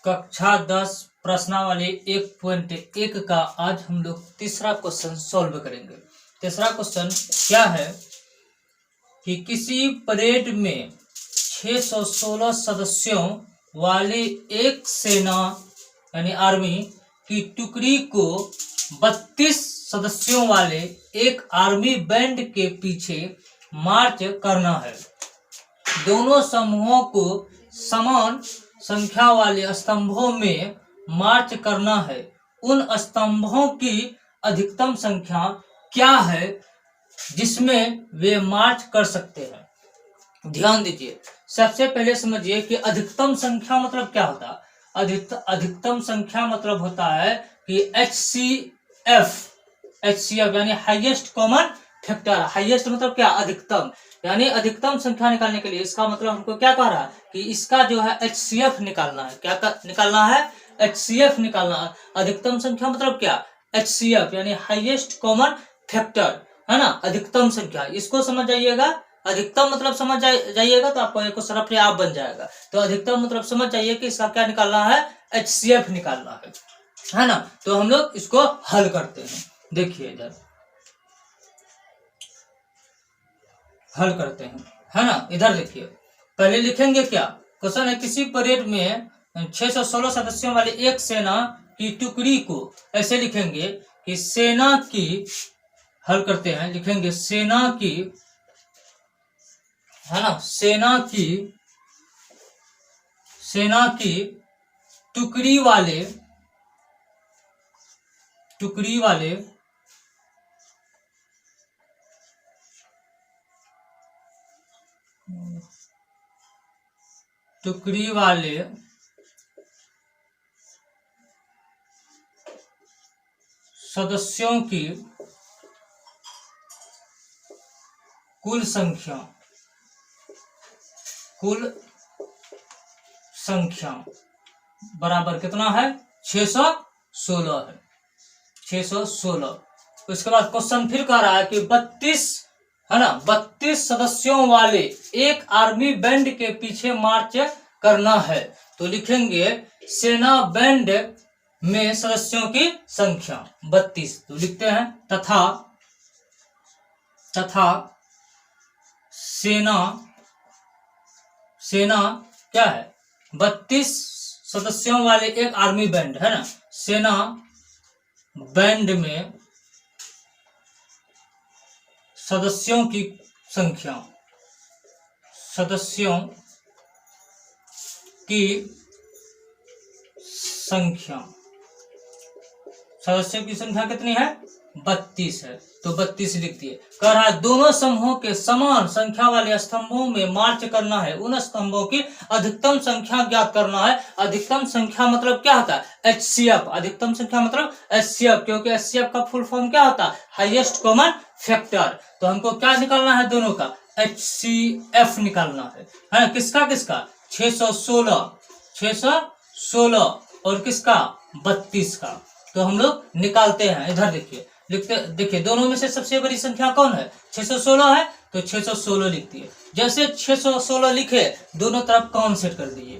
कक्षा 10 प्रश्नावली 1.1 का आज हम लोग तीसरा क्वेश्चन सॉल्व करेंगे। तीसरा क्वेश्चन क्या है कि किसी परेड में 616 सदस्यों वाली एक सेना यानी आर्मी की टुकड़ी को 32 सदस्यों वाले एक आर्मी बैंड के पीछे मार्च करना है। दोनों समूहों को समान संख्या वाले स्तंभों में मार्च करना है। उन स्तंभों की अधिकतम संख्या क्या है जिसमें वे मार्च कर सकते हैं। ध्यान दीजिए, सबसे पहले समझिए कि अधिकतम संख्या मतलब क्या होता है। अधिकतम संख्या मतलब होता है कि HCF यानी हाईएस्ट कॉमन फैक्टर। हाईएस्ट मतलब क्या, अधिकतम। यानी अधिकतम संख्या निकालने के लिए इसका मतलब हमको क्या कह रहा है कि इसका जो है HCF निकालना है। क्या निकालना है? HCF निकालना है। अधिकतम संख्या मतलब क्या, HCF यानी हाईएस्ट कॉमन फैक्टर, है ना। अधिकतम संख्या इसको समझ जाइएगा। अधिकतम मतलब समझ जाइएगा तो आपको एक क्वेश्चन अपने आप बन जाएगा। तो अधिकतम मतलब समझ जाइए कि इसका क्या निकालना है, HCF निकालना है ना। तो हम लोग इसको हल करते हैं। देखिए इधर हल करते हैं, है ना। इधर देखिए, पहले लिखेंगे क्या। क्वेश्चन है किसी परेड में 616 सदस्यों वाली एक सेना की टुकड़ी को, ऐसे लिखेंगे कि सेना की, हल करते हैं, लिखेंगे सेना की, है ना, सेना की टुकड़ी वाले सदस्यों की कुल संख्या बराबर कितना है, 616 है। 616। उसके बाद क्वेश्चन फिर कह रहा है कि 32, है ना, 32 सदस्यों वाले एक आर्मी बैंड के पीछे मार्च करना है। तो लिखेंगे सेना बैंड में सदस्यों की संख्या 32। तो लिखते हैं तथा सेना क्या है, 32 सदस्यों वाले एक आर्मी बैंड, है ना। सेना बैंड में सदस्यों की संख्या कितनी है, 32 है। तो 32 लिख दिए। कह रहा है दोनों समूहों के समान संख्या वाले स्तंभों में मार्च करना है। उन स्तंभों की अधिकतम संख्या ज्ञात करना है। अधिकतम संख्या मतलब क्या होता है, HCF। अधिकतम संख्या मतलब HCF, क्योंकि HCF का फुल फॉर्म क्या होता है, हाईएस्ट कॉमन फैक्टर। तो हमको क्या निकालना है, दोनों का HCF निकालना है। किसका 616 और किसका 32 का। तो हम लोग निकालते हैं। इधर देखिए दोनों में से सबसे बड़ी संख्या कौन है, 616 है। तो 616 लिख दिए। जैसे 616 लिखे, दोनों तरफ कौन सेट कर दिए।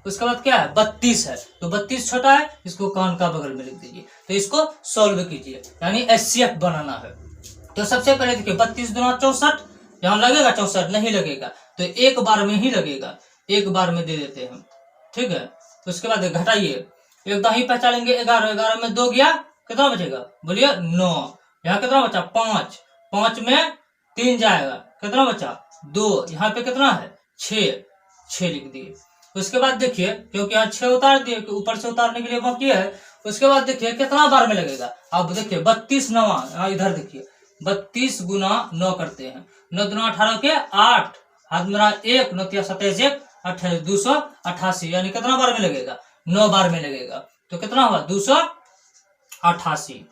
उसके बाद क्या है, 32 है। तो 32 छोटा है, इसको कान का बगल में लिख दीजिए। तो इसको सॉल्व कीजिए, यानी HCF बनाना है। तो सबसे पहले देखिए 32 दूना 64, यहाँ लगेगा 64, नहीं लगेगा। तो एक बार में ही लगेगा, एक बार में दे देते हैं, ठीक है। तो उसके बाद घटाइए, एक दाही पहचानेंगे 11, 11 में 2 गया, कितना बचेगा, बोलिए 9। यहाँ कितना बचा, 5, 5 में 3 जाएगा, कितना बचा 2। यहाँ पे कितना है, 6 लिख दिए। उसके बाद देखिए, क्योंकि यहाँ 6 उतार दिए, ऊपर से उतारने के लिए बाकी है। उसके बाद देखिए कितना बार में लगेगा। अब देखिए 32 9, इधर देखिए 32 गुना 9 करते हैं। 9 दूना 18 के 8, हाथ मेरा 1, 9 तिया 27 1 28, 288। यानी कितना बार में लगेगा, 9 बार में लगेगा। तो कितना हुआ, 288।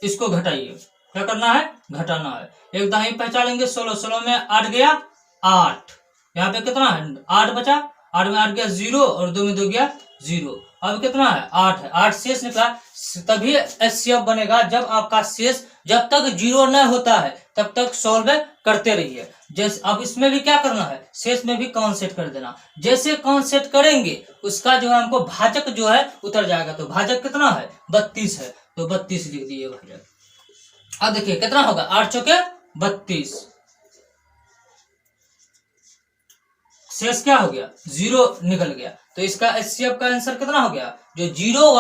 इसको घटाइए, क्या करना है, घटाना है। एक दाही पहचानेंगे 16, 16 में 8 गया 8। यहाँ पे कितना है, 8 बचा, 8 में 8 गया 0 और 2 में 2 गया 0। अब कितना है, 8 है। 8 शेष निकला, तभी HCF बनेगा जब आपका शेष जब तक 0 न होता है तब तक सॉल्व करते रहिए। जैसे अब इसमें भी क्या करना है, शेष में भी कौन सेट कर देना। जैसे कौन सेट करेंगे उसका जो है हमको भाजक जो है उतर जाएगा। तो भाजक कितना है, 32 है, तो 32 लिख दिए भाजक। अब देखिए कितना होगा, 8 चौके 32, शेष क्या हो गया, 0 निकल गया। तो इसका एचसीएफ का आंसर कितना हो गया, जो जीरो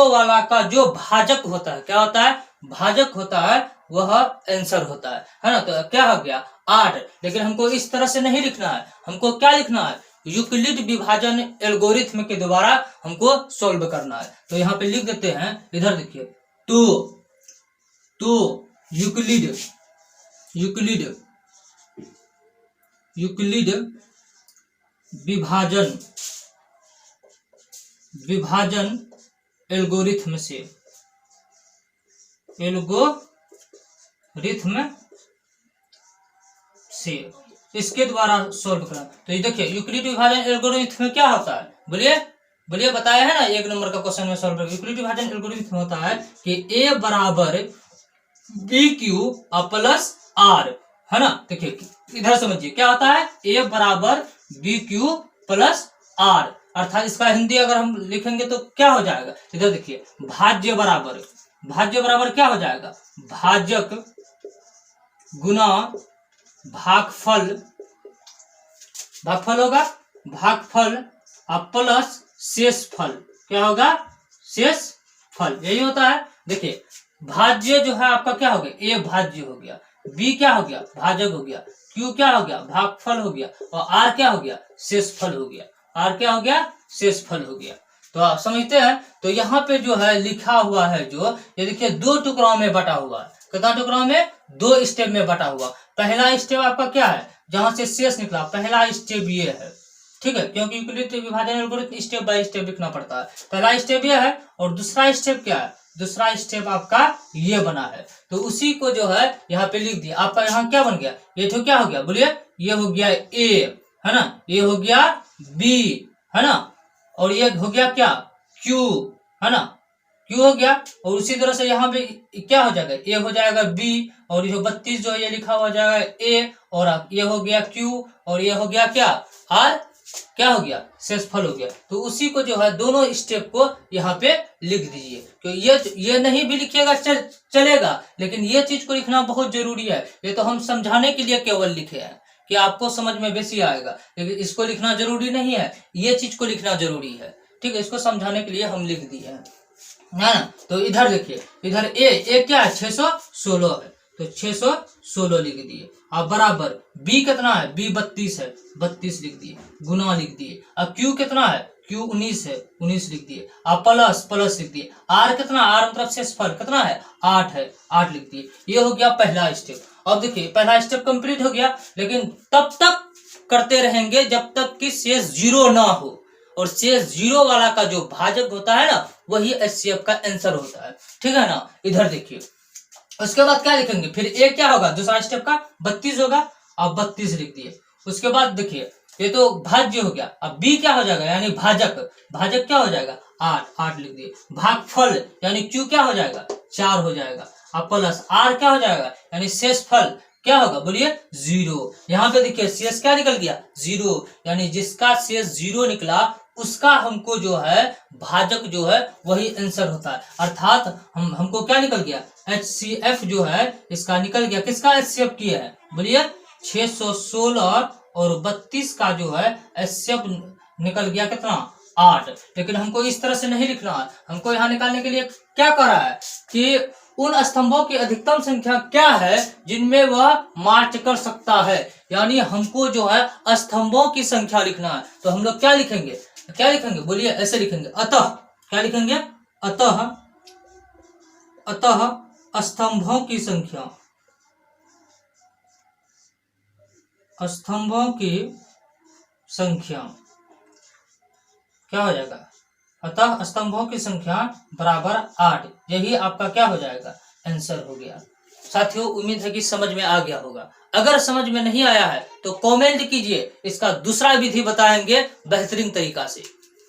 वाला का जो भाजक होता है, क्या होता है, भाजक होता है, वह आंसर होता है ना। तो क्या हो गया 8। लेकिन हमको इस तरह से नहीं लिखना है, हमको क्या लिखना है, यूक्लिड विभाजन एल्गोरिथम के द्वारा हमको सॉल्व करना है। तो यहाँ पे लिख देते हैं, इधर देखिए, तो यूक्लिड विभाजन एल्गोरिथम से इसके द्वारा सॉल्व करना। तो ये देखिए यूक्लिड विभाजन एल्गोरिथम में क्या होता है, बोलिए बताया है ना, 1 नंबर का क्वेश्चन में सॉल्व कर। यूक्लिड विभाजन एल्गोरिथम होता है कि a बराबर बी क्यू प्लस आर, है ना। देखिए इधर समझिए क्या होता है, a बराबर बी क्यू प्लस आर, अर्थात इसका हिंदी अगर हम लिखेंगे तो क्या हो जाएगा, इधर देखिए, भाज्य बराबर क्या हो जाएगा, भाजक गुना भागफल होगा, भागफल प्लस शेषफल, क्या होगा, शेषफल, यही होता है। देखिए भाज्य जो है आपका क्या हो गया, ए भाज्य हो गया, बी क्या हो गया, भाजक हो गया, क्यू क्या हो गया, भागफल हो गया, और आर क्या हो गया, शेषफल हो गया, आर क्या हो गया, शेषफल हो गया। तो आप समझते हैं। तो यहाँ पे जो है लिखा हुआ है, जो ये देखिए 2 टुकड़ों में बटा हुआ है। कितना टुकड़ों में, 2 स्टेप में बटा हुआ। पहला स्टेप आपका क्या है, जहां से शेष निकला, पहला स्टेप ये है, ठीक है, क्योंकि यूक्लिड विभाजन एल्गोरिथम स्टेप बाय स्टेप लिखना पड़ता है। पहला स्टेप ये है, और दूसरा स्टेप क्या है, दूसरा स्टेप आपका ये बना है। तो उसी को जो है यहाँ पे लिख दिया। आपका यहाँ क्या बन गया, ये तो क्या हो गया, बोलिए, ये हो गया ए, है ना, ये हो गया बी, है ना, और ये हो गया क्या, क्यू, है ना, क्यू हो गया। और उसी तरह से यहाँ पे क्या हो जाएगा, ए हो जाएगा बी, और ये 32 जो है ये लिखा हुआ जाएगा ए, और ये हो गया क्यू, और ये हो गया क्या, आर, क्या हो गया, शेषफल हो गया। तो उसी को जो है दोनों स्टेप को यहाँ पे लिख दीजिए। तो ये नहीं भी लिखिएगा चलेगा, लेकिन ये चीज को लिखना बहुत जरूरी है। ये तो हम समझाने के लिए केवल लिखे हैं कि आपको समझ में बेसी आएगा, लेकिन इसको लिखना जरूरी नहीं है, ये चीज को लिखना जरूरी है, ठीक है। इसको समझाने के लिए हम लिख दिए हैं, है ना। तो इधर देखिए, इधर ए क्या है, 616 है, तो 616 लिख दिए। अब बराबर बी कितना है, बी 32 है, 32 लिख दिए, गुना लिख दिए। अब क्यू कितना है, क्यू 19 है, 19 लिख दिए। अब प्लस लिख दिए। आर कितना, आर मतलब शेषफल कितना है, 8 है, 8 लिख दिए। ये हो गया पहला स्टेप। अब देखिए पहला स्टेप कंप्लीट हो गया, लेकिन तब तक करते रहेंगे जब तक कि शेष 0 ना हो, और शेष 0 वाला का जो भाजक होता है ना, वही एचसीएफ का आंसर होता है, ठीक है ना। इधर देखिए, उसके बाद क्या लिखेंगे, फिर ए क्या होगा, दूसरा स्टेप का 32 होगा, अब 32 लिख दिए। उसके बाद देखिए ये तो भाज्य हो गया, अब बी क्या हो जाएगा, यानी भाजक क्या हो जाएगा, 8 लिख दिए। भागफल यानी क्यू क्या हो जाएगा, 4 हो जाएगा। अब प्लस आर क्या हो जाएगा, यानी शेषफल क्या होगा, बोलिए 0। यहाँ पे देखिए शेष क्या निकल गया, 0, यानी जिसका शेष 0 निकला उसका हमको जो है भाजक जो है वही आंसर होता है। अर्थात हमको क्या निकल गया, HCF जो है इसका निकल गया। किसका HCF किया है, बोलिए 616 और 32 का जो है HCF निकल गया कितना, 8। लेकिन हमको इस तरह से नहीं लिखना है, हमको यहाँ निकालने के लिए क्या करा है कि उन स्तंभों की अधिकतम संख्या क्या है जिनमें वह मार्च कर सकता है, यानी हमको जो है स्तंभों की संख्या लिखना है। तो हम लोग क्या लिखेंगे, बोलिए, ऐसे लिखेंगे, अतः क्या लिखेंगे, अतः स्तंभों की संख्या क्या हो जाएगा, अतः स्तंभों की संख्या बराबर 8। यही आपका क्या हो जाएगा, आंसर हो गया। साथियों उम्मीद है कि समझ में आ गया होगा। अगर समझ में नहीं आया है तो कमेंट कीजिए, इसका दूसरा विधि बताएंगे बेहतरीन तरीका से।